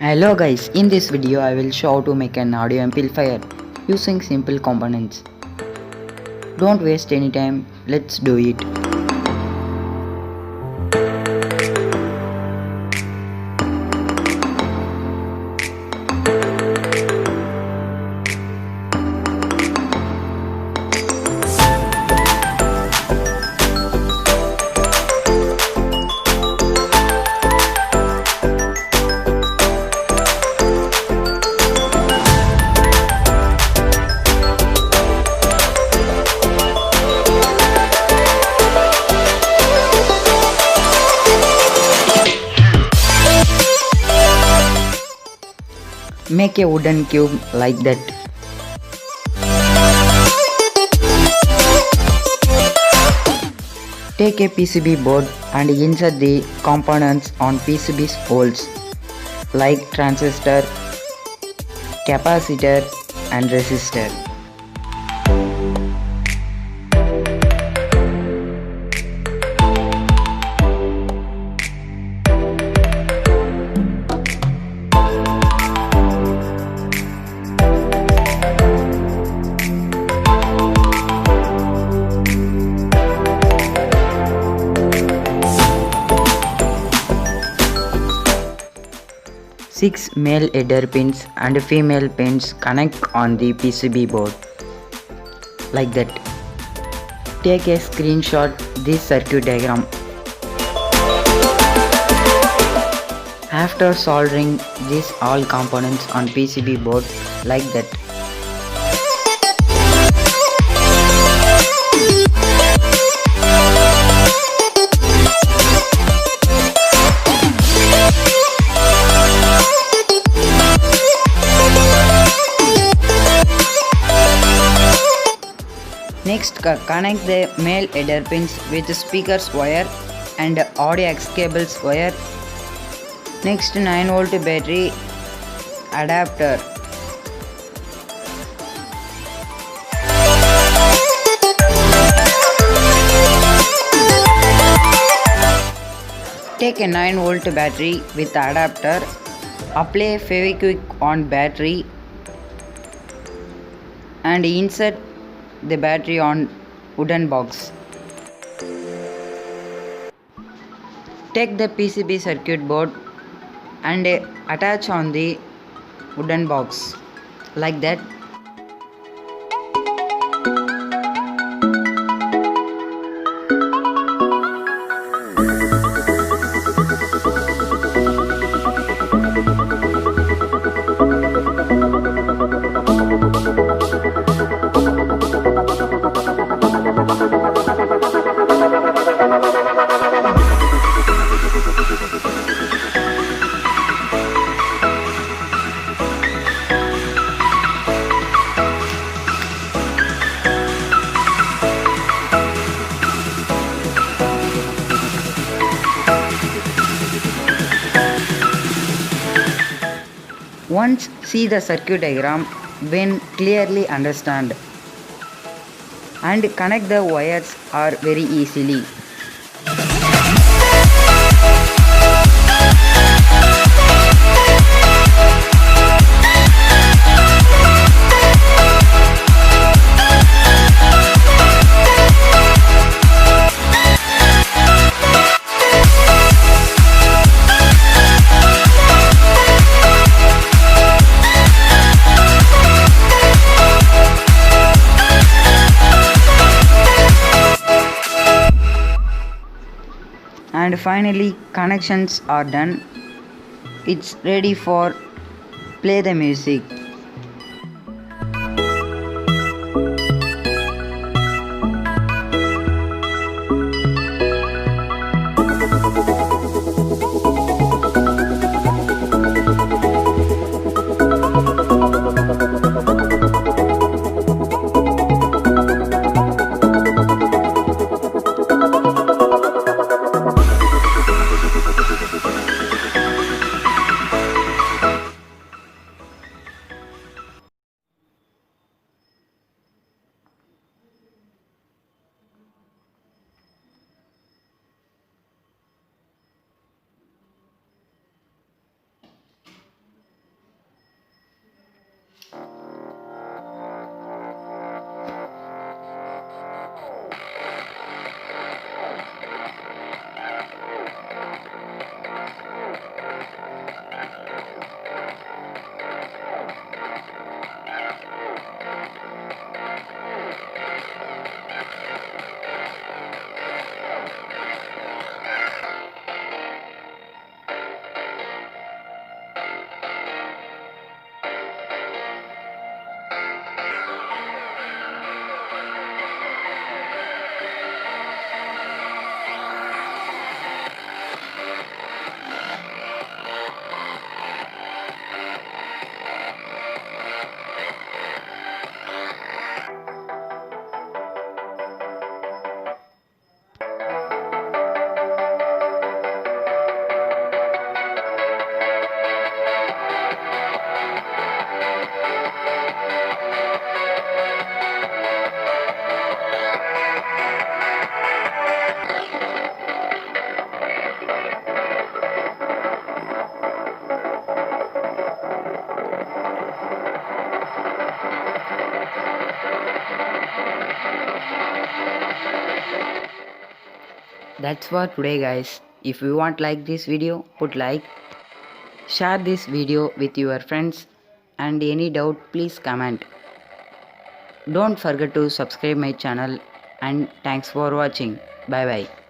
Hello guys, in this video I will show how to make an audio amplifier using simple components. Don't waste any time, let's do it. Make a wooden cube like that. Take a PCB board and insert the components on PCB's holes like transistor, capacitor and resistor. Six male header pins and female pins connect on the PCB board like that. Take a screenshot this circuit diagram. After soldering these all components on PCB board like that. Next, connect the male header pins with speakers wire and audio aux cables wire. Next, 9V battery adapter. Take a 9V battery with adapter. Apply Fevikwik on battery and insert the battery on wooden box. Take the PCB circuit board and attach on the wooden box like that. Once see the circuit diagram when clearly understand and connect the wires are very easily. And finally connections are done. It's ready for play the music. That's for today guys. If you want like this video, put like, share this video with your friends, and any doubt please comment. Don't forget to subscribe my channel, and thanks for watching. Bye bye.